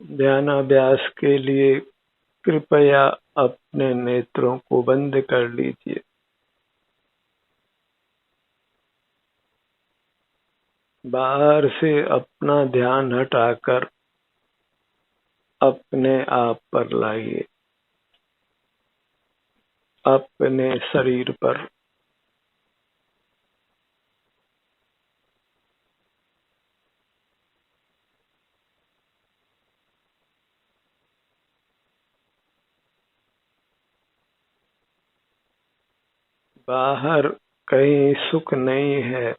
ध्यानाभ्यास के लिए कृपया अपने नेत्रों को बंद कर लीजिए। बाहर से अपना ध्यान हटाकर अपने आप पर लाइए, अपने शरीर पर। बाहर कहीं सुख नहीं है,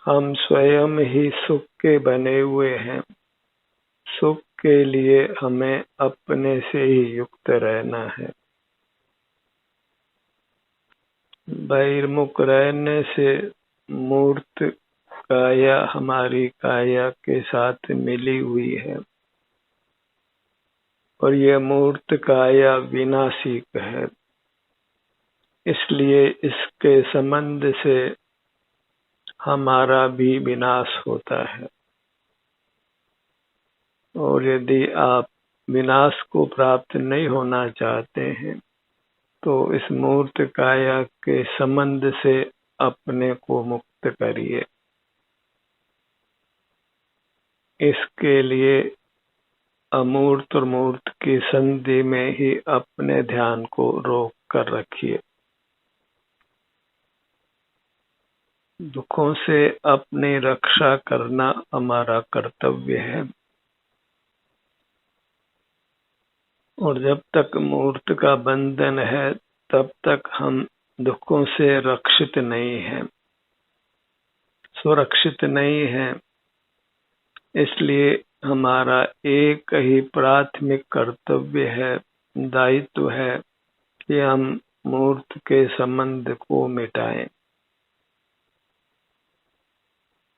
हम स्वयं ही सुख के बने हुए हैं। सुख के लिए हमें अपने से ही युक्त रहना है। बहिर्मुख रहने से मूर्त काया हमारी काया के साथ मिली हुई है और यह मूर्त काया विनाशिक है, इसलिए इसके संबंध से हमारा भी विनाश होता है। और यदि आप विनाश को प्राप्त नहीं होना चाहते हैं तो इस मूर्त काया के संबंध से अपने को मुक्त करिए। इसके लिए अमूर्त और मूर्त की संधि में ही अपने ध्यान को रोक कर रखिए। दुखों से अपनी रक्षा करना हमारा कर्तव्य है और जब तक मूर्त का बंधन है तब तक हम दुखों से रक्षित नहीं हैं, सुरक्षित नहीं हैं। इसलिए हमारा एक ही प्राथमिक कर्तव्य है, दायित्व है कि हम मूर्त के संबंध को मिटाएं।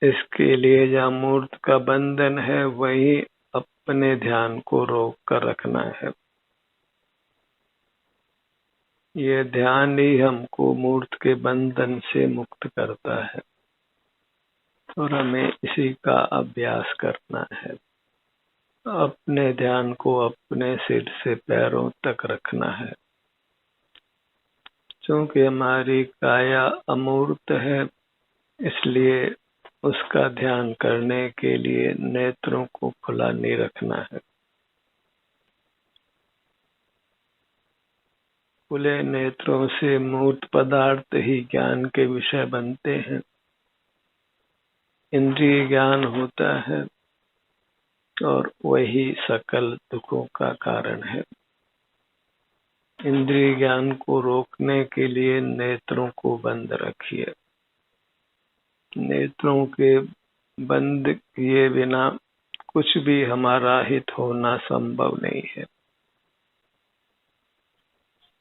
इसके लिए जहाँ मूर्त का बंधन है वही अपने ध्यान को रोक कर रखना है। ये ध्यान ही हमको मूर्त के बंधन से मुक्त करता है और हमें इसी का अभ्यास करना है। अपने ध्यान को अपने सिर से पैरों तक रखना है। क्योंकि हमारी काया अमूर्त है, इसलिए उसका ध्यान करने के लिए नेत्रों को खुला नहीं रखना है। खुले नेत्रों से मूर्त पदार्थ ही ज्ञान के विषय बनते हैं, इंद्रिय ज्ञान होता है और वही सकल दुखों का कारण है। इंद्रिय ज्ञान को रोकने के लिए नेत्रों को बंद रखिए। नेत्रों के बंद किए बिना कुछ भी हमारा हित होना संभव नहीं है।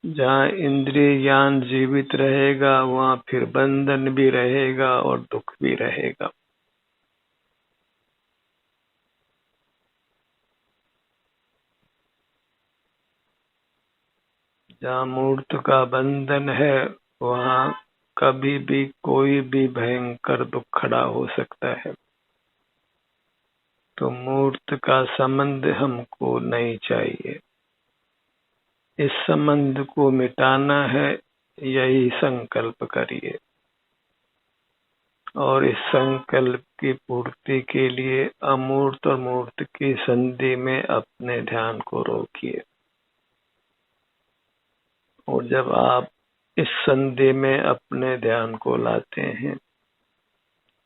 जहाँ इंद्रिय ज्ञान जीवित रहेगा वहाँ फिर बंधन भी रहेगा और दुख भी रहेगा। जहाँ मूर्त का बंधन है वहाँ कभी भी कोई भी भयंकर दुख खड़ा हो सकता है। तो मूर्त का संबंध हमको नहीं चाहिए। इस संबंध को मिटाना है, यही संकल्प करिए और इस संकल्प की पूर्ति के लिए अमूर्त और मूर्त की संधि में अपने ध्यान को रोकिए। और जब आप इस संधि में अपने ध्यान को लाते हैं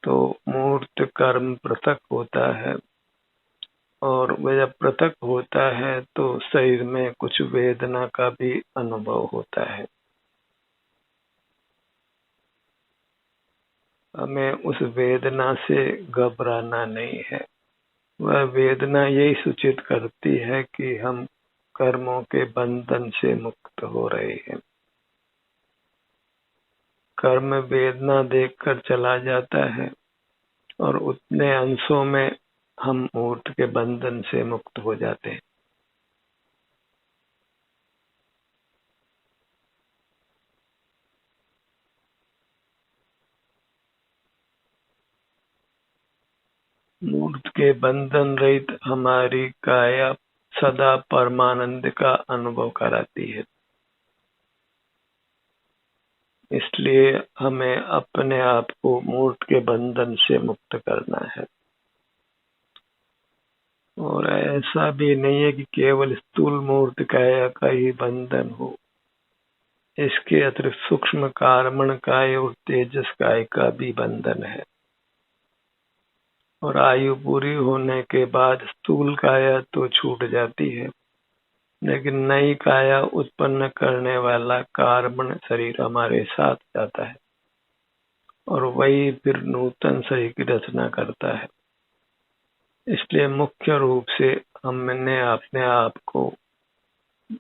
तो मूर्त कर्म पृथक होता है और वह जब पृथक होता है तो शरीर में कुछ वेदना का भी अनुभव होता है। हमें उस वेदना से घबराना नहीं है। वह वेदना यही सूचित करती है कि हम कर्मों के बंधन से मुक्त हो रहे हैं। कर्म वेदना देखकर चला जाता है और उतने अंशों में हम मूर्त के बंधन से मुक्त हो जाते हैं। मूर्त के बंधन रहित हमारी काया सदा परमानंद का अनुभव कराती है। इसलिए हमें अपने आप को मूर्त के बंधन से मुक्त करना है। और ऐसा भी नहीं है कि केवल स्थूल मूर्त काया का ही बंधन हो, इसके अतिरिक्त सूक्ष्म कारण काय और तेजस काय का भी बंधन है। और आयु पूरी होने के बाद स्थूल काया तो छूट जाती है, लेकिन नई काया उत्पन्न करने वाला कारण शरीर हमारे साथ जाता है और वही फिर नूतन शरीर की रचना करता है। इसलिए मुख्य रूप से हमने अपने आप को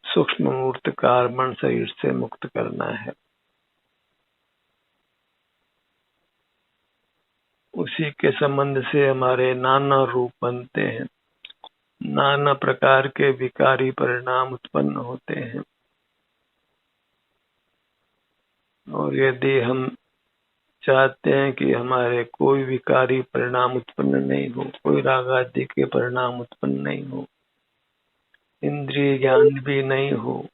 सूक्ष्म मूर्त कारण शरीर से मुक्त करना है। उसी के संबंध से हमारे नाना रूप बनते हैं, नाना प्रकार के विकारी परिणाम उत्पन्न होते हैं। और यदि हम चाहते हैं कि हमारे कोई विकारी परिणाम उत्पन्न नहीं हो, कोई राग आदि के परिणाम उत्पन्न नहीं हो, इंद्रिय ज्ञान भी नहीं हो,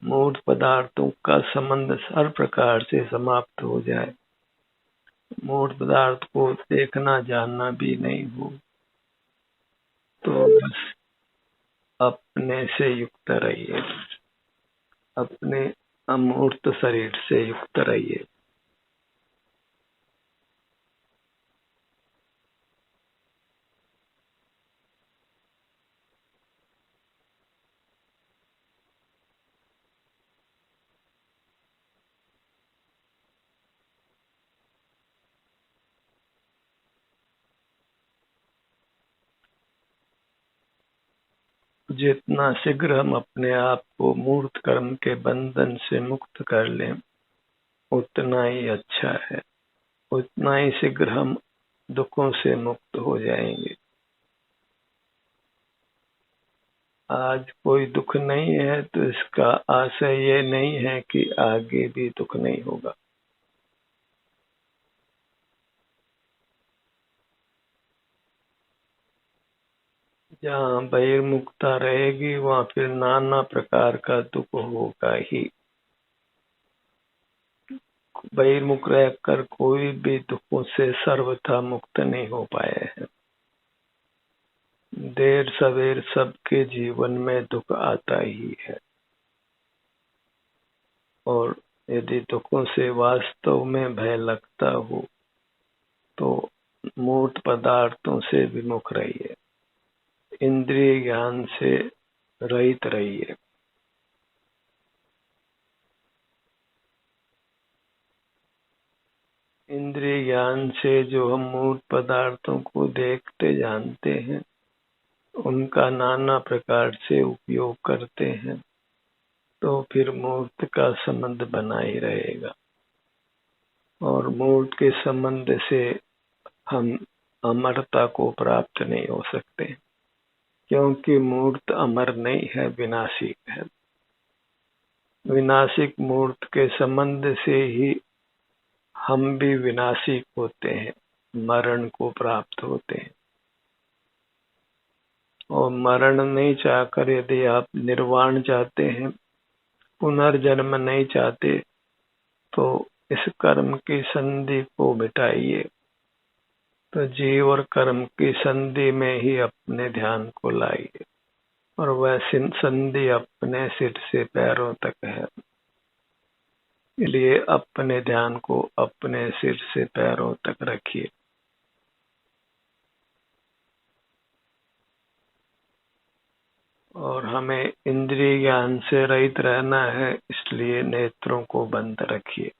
मूर्त पदार्थों का संबंध हर प्रकार से समाप्त हो जाए, मूर्त पदार्थ को देखना जानना भी नहीं हो, तो बस अपने से युक्त रहिए, अपने अमूर्त शरीर से युक्त रहिए। जितना शीघ्र हम अपने आप को मूर्त कर्म के बंधन से मुक्त कर लें, उतना ही अच्छा है, उतना ही शीघ्र हम दुखों से मुक्त हो जाएंगे। आज कोई दुख नहीं है तो इसका आशय ये नहीं है कि आगे भी दुख नहीं होगा। जहाँ बहिर्मुखता रहेगी वहाँ फिर नाना प्रकार का दुख होगा ही। बहिर्मुख रहकर कोई भी दुखों से सर्वथा मुक्त नहीं हो पाए हैं। देर सवेर सबके जीवन में दुख आता ही है, और यदि दुखों से वास्तव में भय लगता हो तो मूर्त पदार्थों से विमुख रहिए, इंद्रिय ज्ञान से रहित रहिए। इंद्रिय ज्ञान से जो हम मूर्त पदार्थों को देखते जानते हैं, उनका नाना प्रकार से उपयोग करते हैं, तो फिर मूर्त का संबंध बना ही रहेगा। और मूर्त के संबंध से हम अमरता को प्राप्त नहीं हो सकते, क्योंकि मूर्त अमर नहीं है, विनाशिक है। विनाशिक मूर्त के संबंध से ही हम भी विनाशिक होते हैं, मरण को प्राप्त होते हैं। और मरण नहीं चाहकर यदि आप निर्वाण चाहते हैं, पुनर्जन्म नहीं चाहते, तो इस कर्म की संधि को मिटाइए। तो जीव और कर्म की संधि में ही अपने ध्यान को लाइए, और वह संधि अपने सिर से पैरों तक है। इसलिए अपने ध्यान को अपने सिर से पैरों तक रखिए। और हमें इंद्रिय ज्ञान से रहित रहना है, इसलिए नेत्रों को बंद रखिए।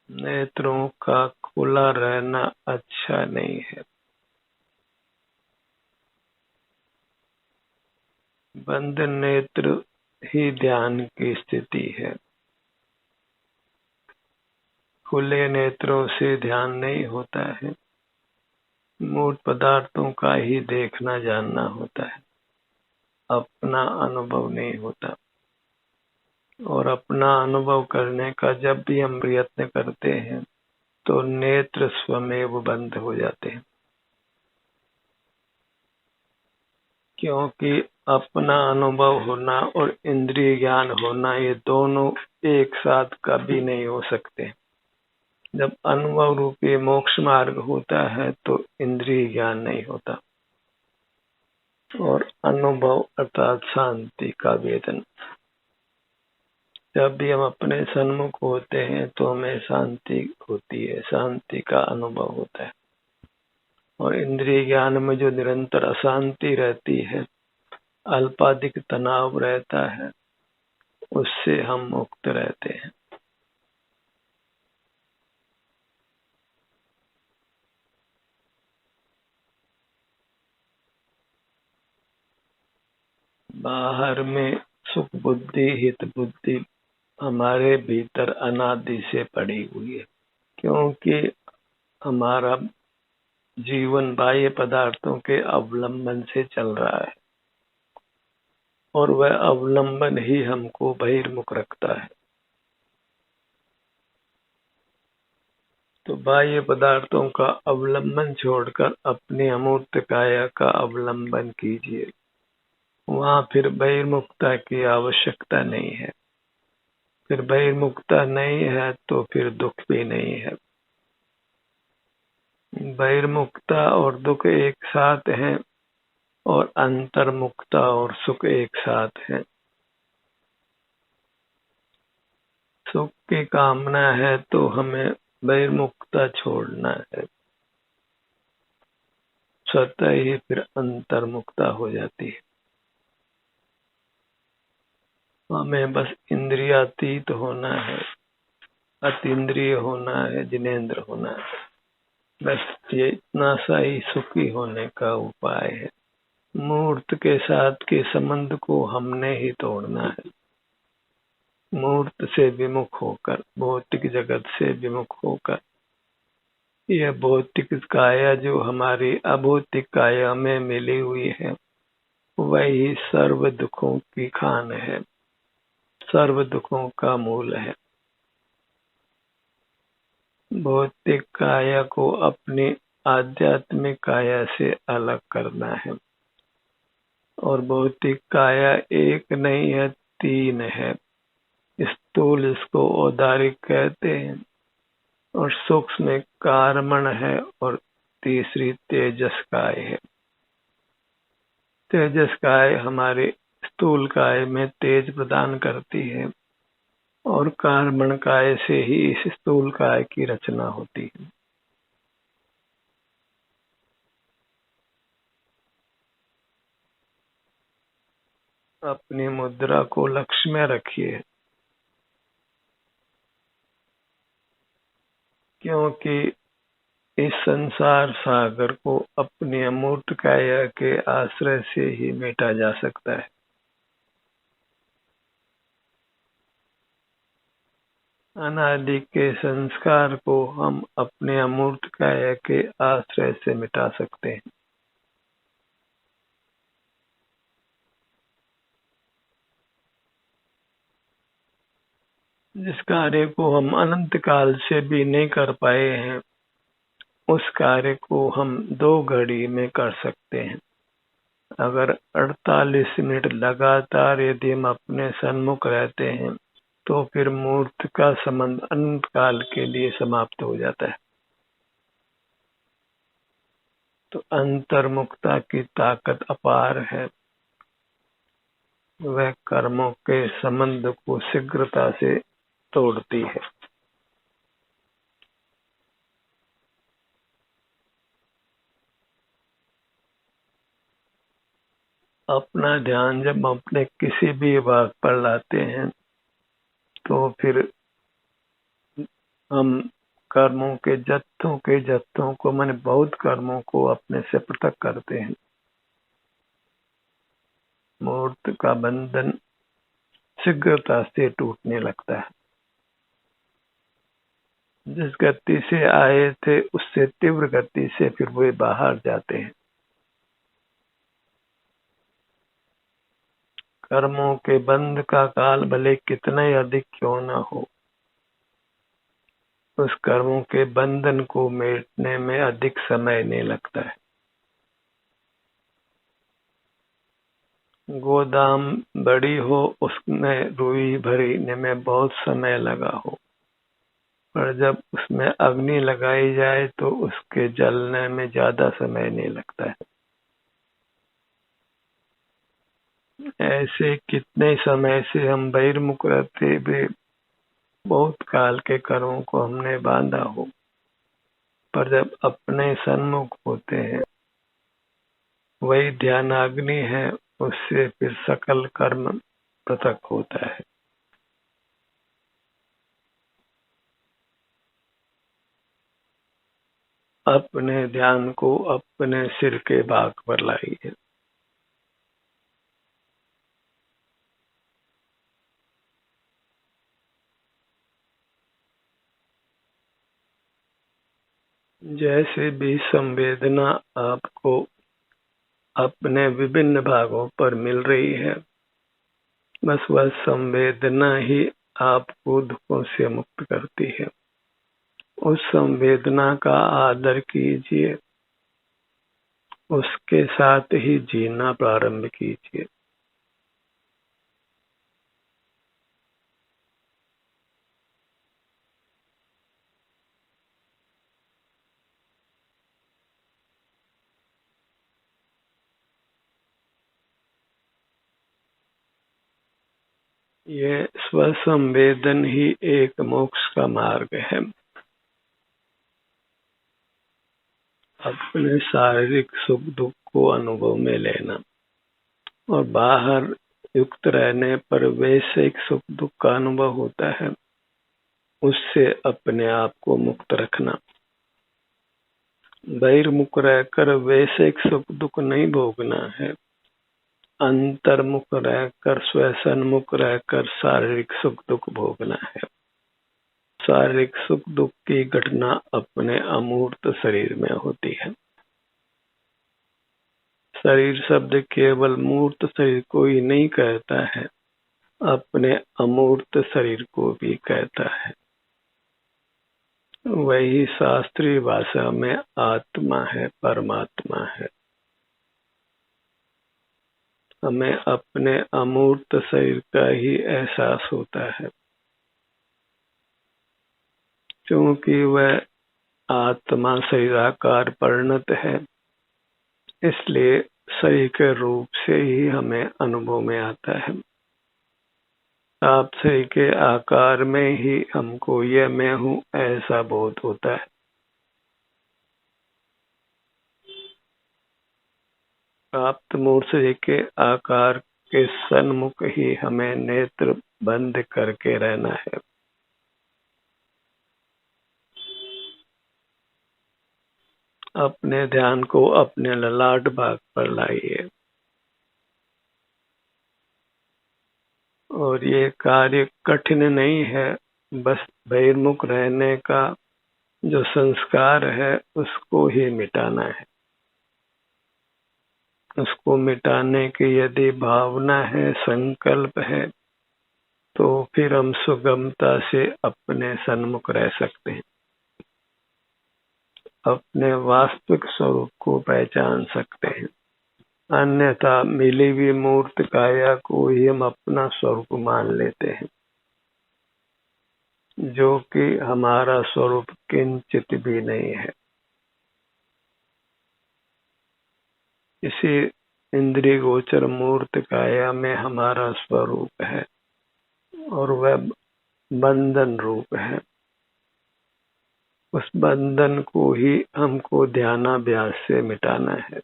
नेत्रों का खुला रहना अच्छा नहीं है। बंद नेत्र ही ध्यान की स्थिति है। खुले नेत्रों से ध्यान नहीं होता है, मूर्त पदार्थों का ही देखना जानना होता है, अपना अनुभव नहीं होता। और अपना अनुभव करने का जब भी हम प्रयत्न करते हैं, तो नेत्र स्वमेव बंद हो जाते हैं, क्योंकि अपना अनुभव होना और इंद्रिय ज्ञान होना ये दोनों एक साथ कभी नहीं हो सकते। जब अनुभव रूपी मोक्ष मार्ग होता है तो इंद्रिय ज्ञान नहीं होता, और अनुभव अर्थात शांति का वेदन। जब भी हम अपने सन्मुख होते हैं तो हमें शांति होती है, शांति का अनुभव होता है, और इंद्रिय ज्ञान में जो निरंतर अशांति रहती है, अल्पाधिक तनाव रहता है, उससे हम मुक्त रहते हैं। बाहर में सुख बुद्धि हित बुद्धि हमारे भीतर अनादि से पड़ी हुई है, क्योंकि हमारा जीवन बाह्य पदार्थों के अवलंबन से चल रहा है, और वह अवलंबन ही हमको बहिर्मुख रखता है। तो बाह्य पदार्थों का अवलंबन छोड़कर अपनी अमूर्त काया का अवलंबन कीजिए, वहां फिर बहिर्मुखता की आवश्यकता नहीं है। फिर बहिर्मुखता नहीं है तो फिर दुख भी नहीं है। बहिर्मुखता और दुख एक साथ हैं, और अंतर्मुखता और सुख एक साथ है। सुख की कामना है तो हमें बहिर्मुखता छोड़ना है, स्वतः ही फिर अंतर्मुखता हो जाती है। हमें बस इंद्रियातीत होना है, अतीन्द्रिय होना है, जिनेंद्र होना है, बस ये इतना सा ही सुखी होने का उपाय है। मूर्त के साथ के संबंध को हमने ही तोड़ना है। मूर्त से विमुख होकर, भौतिक जगत से विमुख होकर, यह भौतिक काया जो हमारी अभौतिक काया में मिली हुई है, वही सर्व दुखों की खान है, सर्व दुखों का मूल है। भौतिक काया को अपनी आध्यात्मिक काया से अलग करना है, और भौतिक काया एक नहीं है, तीन है। स्थूल इसको औदारिक कहते हैं, और सूक्ष्म कारमण है, और तीसरी तेजस काय है। तेजस काय हमारे स्थूल काय में तेज प्रदान करती है, और कारमण काय से ही इस स्थूल काय की रचना होती है। अपनी मुद्रा को लक्ष्य में रखिए, क्योंकि इस संसार सागर को अपनी अमूर्त काया के आश्रय से ही मेटा जा सकता है। अनादि के संस्कार को हम अपने अमूर्त काया के आश्रय से मिटा सकते हैं। जिस कार्य को हम अनंत काल से भी नहीं कर पाए हैं, उस कार्य को हम 2 घड़ी में कर सकते हैं। अगर 48 मिनट लगातार यदि हम अपने सन्मुख रहते हैं, तो फिर मूर्त का संबंध अनंत काल के लिए समाप्त हो जाता है। तो अंतर्मुखता की ताकत अपार है, वह कर्मों के संबंध को शीघ्रता से तोड़ती है। अपना ध्यान जब अपने किसी भी भाग पर लाते हैं, तो फिर हम कर्मों के जत्थों को, माने बहुत कर्मों को अपने से पृथक करते हैं। मूर्त का बंधन शीघ्रता से टूटने लगता है। जिस गति से आए थे उससे तीव्र गति से फिर वे बाहर जाते हैं। कर्मों के बंध का काल भले कितना ही अधिक क्यों न हो, उस कर्मों के बंधन को मिटने में अधिक समय नहीं लगता है। गोदाम बड़ी हो, उसमें रुई भरने में बहुत समय लगा हो, पर जब उसमें अग्नि लगाई जाए तो उसके जलने में ज्यादा समय नहीं लगता है। ऐसे कितने समय से हम बहिर्मुख रहते हुए बहुत काल के कर्मों को हमने बांधा हो, पर जब अपने सन्मुख होते हैं, वही ध्यानाग्नि है, उससे फिर सकल कर्म पृथक होता है। अपने ध्यान को अपने सिर के भाग पर लाइए। जैसे भी संवेदना आपको अपने विभिन्न भागों पर मिल रही है, बस वह संवेदना ही आपको दुखों से मुक्त करती है। उस संवेदना का आदर कीजिए, उसके साथ ही जीना प्रारंभ कीजिए। ये स्वसंवेदन ही एक मोक्ष का मार्ग है। अपने शारीरिक सुख दुख को अनुभव में लेना और बाहर युक्त रहने पर वैश्विक सुख दुख का अनुभव होता है, उससे अपने आप को मुक्त रखना। बहिर्मुख रहकर वैश्विक सुख दुख नहीं भोगना है, अंतर्मुख रहकर स्वसन्मुख रहकर शारीरिक सुख दुख भोगना है। शारीरिक सुख दुख की घटना अपने अमूर्त शरीर में होती है। शरीर शब्द केवल मूर्त शरीर को ही नहीं कहता है, अपने अमूर्त शरीर को भी कहता है। वही शास्त्रीय भाषा में आत्मा है, परमात्मा है। हमें अपने अमूर्त शरीर का ही एहसास होता है, क्योंकि वह आत्मा शरीराकार परिणत है, इसलिए शरीर के रूप से ही हमें अनुभव में आता है। आप शरीर के आकार में ही हमको यह मैं हूँ ऐसा बोध होता है। प्राप्त मूर्त शरीर के आकार के सन्मुख ही हमें नेत्र बंद करके रहना है। अपने ध्यान को अपने ललाट भाग पर लाइए और ये कार्य कठिन नहीं है, बस बहिर्मुख रहने का जो संस्कार है उसको ही मिटाना है। उसको मिटाने की यदि भावना है, संकल्प है, तो फिर हम सुगमता से अपने सन्मुख रह सकते हैं, अपने वास्तविक स्वरूप को पहचान सकते हैं। अन्यथा मिली हुई मूर्त काया को ही हम अपना स्वरूप मान लेते हैं, जो कि हमारा स्वरूप किंचित भी नहीं है। इसी इंद्रिय गोचर मूर्त काया में हमारा स्वरूप है और वह बंधन रूप है। उस बंधन को ही हमको ध्यानाभ्यास से मिटाना है।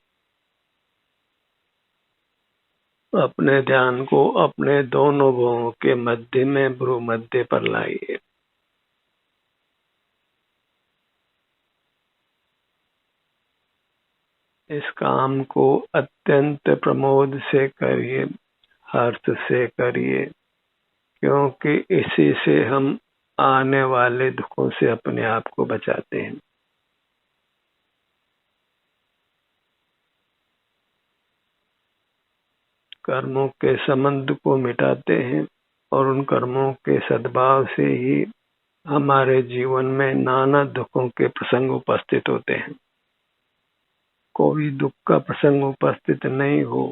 अपने ध्यान को अपने दोनों भुवों के मध्य में भ्रू मध्य पर लाइए। इस काम को अत्यंत प्रमोद से करिए, हर्ष से करिए, क्योंकि इसी से हम आने वाले दुखों से अपने आप को बचाते हैं। कर्मों के संबंध को मिटाते हैं और उन कर्मों के सद्भाव से ही हमारे जीवन में नाना दुखों के प्रसंग उपस्थित होते हैं। कोई दुख का प्रसंग उपस्थित नहीं हो,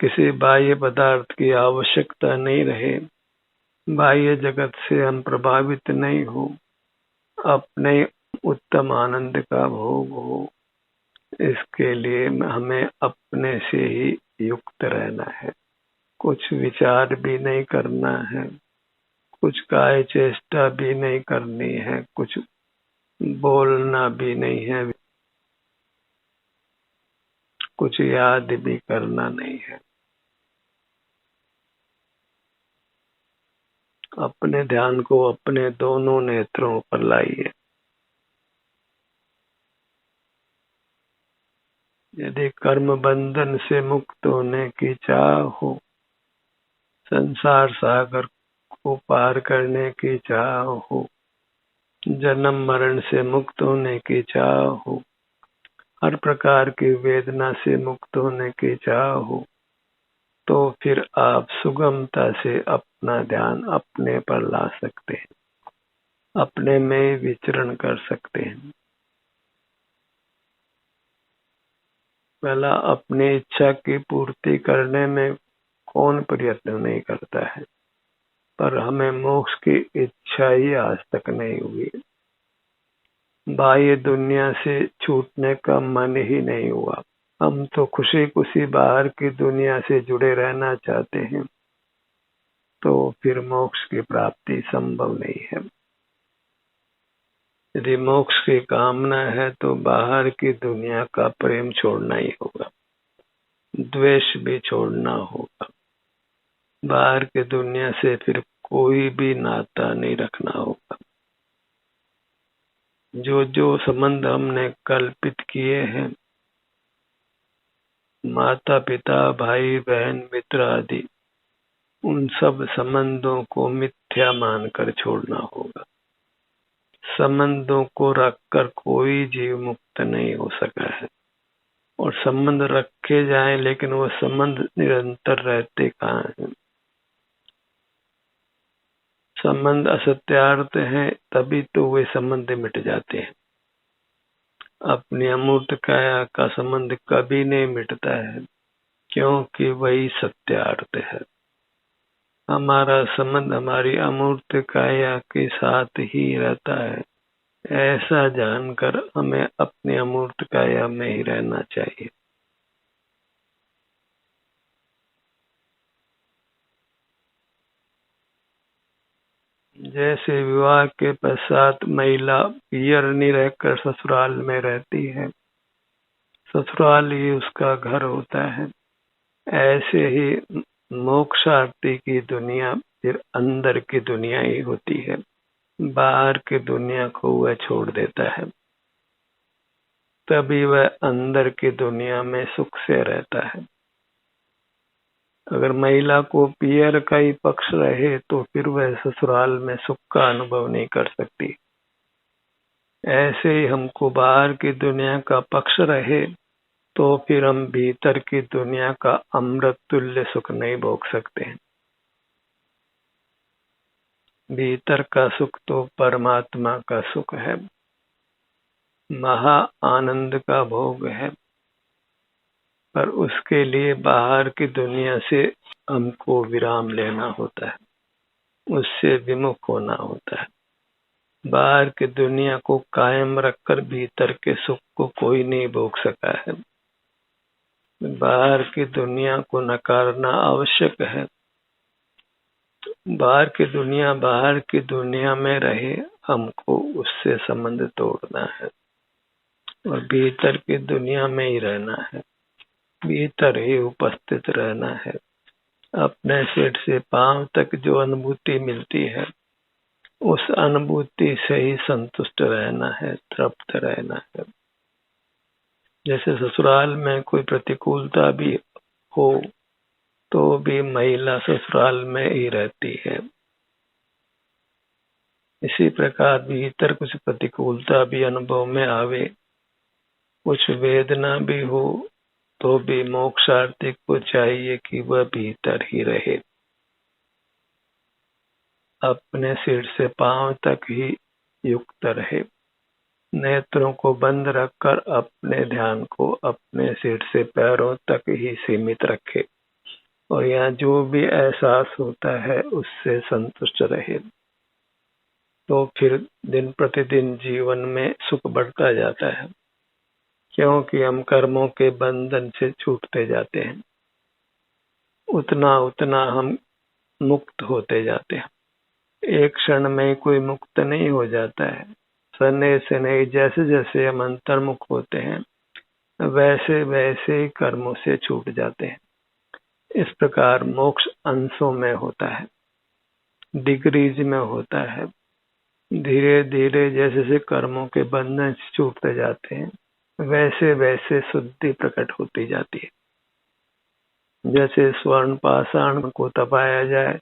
किसी बाह्य पदार्थ की आवश्यकता नहीं रहे, बाह्य जगत से हम प्रभावित नहीं हो, अपने उत्तम आनंद का भोग हो, इसके लिए हमें अपने से ही युक्त रहना है। कुछ विचार भी नहीं करना है, कुछ काय चेष्टा भी नहीं करनी है, कुछ बोलना भी नहीं है, कुछ याद भी करना नहीं है। अपने ध्यान को अपने दोनों नेत्रों पर लाइए। यदि कर्म बंधन से मुक्त होने की चाह हो, संसार सागर को पार करने की चाह हो, जन्म मरण से मुक्त होने की चाह हो, हर प्रकार की वेदना से मुक्त होने की चाह हो, तो फिर आप सुगमता से अपना ध्यान अपने पर ला सकते हैं, अपने में विचरण कर सकते हैं। पहला, अपनी इच्छा की पूर्ति करने में कौन प्रयत्न नहीं करता है, पर हमें मोक्ष की इच्छा ही आज तक नहीं हुई। बाह्य दुनिया से छूटने का मन ही नहीं हुआ। हम तो खुशी खुशी बाहर की दुनिया से जुड़े रहना चाहते हैं, तो फिर मोक्ष की प्राप्ति संभव नहीं है। यदि मोक्ष की कामना है तो बाहर की दुनिया का प्रेम छोड़ना ही होगा, द्वेष भी छोड़ना होगा, बाहर की दुनिया से फिर कोई भी नाता नहीं रखना होगा। जो जो संबंध हमने कल्पित किए हैं, माता पिता भाई बहन मित्र आदि, उन सब संबंधों को मिथ्या मानकर छोड़ना होगा। संबंधों को रखकर कोई जीव मुक्त नहीं हो सका है, और संबंध रखे जाएं लेकिन वो संबंध निरंतर रहते कहाँ हैं। संबंध असत्यार्थ हैं, तभी तो वे संबंध मिट जाते हैं। अपनी अमूर्त काया का संबंध कभी नहीं मिटता है, क्योंकि वही सत्यार्थ है। हमारा संबंध हमारी अमूर्त काया के साथ ही रहता है। ऐसा जानकर हमें अपनी अमूर्त काया में ही रहना चाहिए। जैसे विवाह के पश्चात महिला पियर नहीं रहकर ससुराल में रहती है, ससुराल ही उसका घर होता है, ऐसे ही मोक्षार्थी की दुनिया फिर अंदर की दुनिया ही होती है। बाहर की दुनिया को वह छोड़ देता है, तभी वह अंदर की दुनिया में सुख से रहता है। अगर महिला को पियर का ही पक्ष रहे तो फिर वह ससुराल में सुख का अनुभव नहीं कर सकती। ऐसे ही हमको बाहर की दुनिया का पक्ष रहे तो फिर हम भीतर की दुनिया का अमृत तुल्य सुख नहीं भोग सकते हैं। भीतर का सुख तो परमात्मा का सुख है, महा आनंद का भोग है, पर उसके लिए बाहर की दुनिया से हमको विराम लेना होता है, उससे विमुख होना होता है। बाहर की दुनिया को कायम रखकर भीतर के सुख को कोई नहीं भोग सका है। बाहर की दुनिया को नकारना आवश्यक है। बाहर की दुनिया में रहे, हमको उससे संबंध तोड़ना है और भीतर की दुनिया में ही रहना है, भीतर ही उपस्थित रहना है। अपने सिर से पांव तक जो अनुभूति मिलती है, उस अनुभूति से ही संतुष्ट रहना है, तृप्त रहना है। जैसे ससुराल में कोई प्रतिकूलता भी हो तो भी महिला ससुराल में ही रहती है। इसी प्रकार भीतर कुछ प्रतिकूलता भी अनुभव में आवे, कुछ वेदना भी हो, तो भी मोक्षार्थी को चाहिए कि वह भीतर ही रहे। अपने सिर से पांव तक ही युक्त रहे। नेत्रों को बंद रखकर अपने ध्यान को अपने सिर से पैरों तक ही सीमित रखे और यहाँ जो भी एहसास होता है उससे संतुष्ट रहे। तो फिर दिन प्रतिदिन जीवन में सुख बढ़ता जाता है, क्योंकि हम कर्मों के बंधन से छूटते जाते हैं। उतना उतना हम मुक्त होते जाते हैं। एक क्षण में कोई मुक्त नहीं हो जाता है। सने से नहीं, जैसे जैसे हम अंतर्मुख होते हैं वैसे वैसे ही कर्मों से छूट जाते हैं। इस प्रकार मोक्ष अंशों में होता है, डिग्रीज में होता है। धीरे धीरे जैसे जैसे कर्मों के बंधन से छूटते जाते हैं वैसे वैसे शुद्धि प्रकट होती जाती है। जैसे स्वर्ण पाषाण को तपाया जाए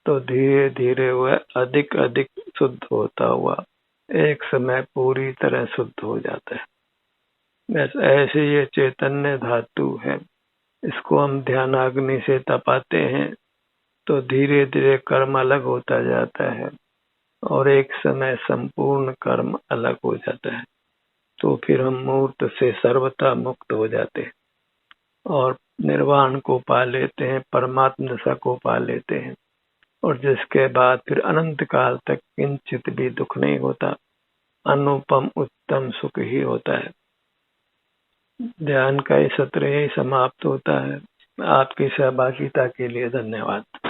तो धीरे धीरे वह अधिक अधिक शुद्ध होता हुआ एक समय पूरी तरह शुद्ध हो जाता है। ऐसे ये चैतन्य धातु है, इसको हम ध्यानाग्नि से तपाते हैं तो धीरे धीरे कर्म अलग होता जाता है और एक समय संपूर्ण कर्म अलग हो जाता है। तो फिर हम मूर्त से सर्वथा मुक्त हो जाते हैं और निर्वाण को पा लेते हैं, परमात्मा दशा को पा लेते हैं और जिसके बाद फिर अनंत काल तक किंचित भी दुख नहीं होता, अनुपम उत्तम सुख ही होता है। ध्यान का ये सत्र यही समाप्त होता है। आपकी सहभागिता के लिए धन्यवाद।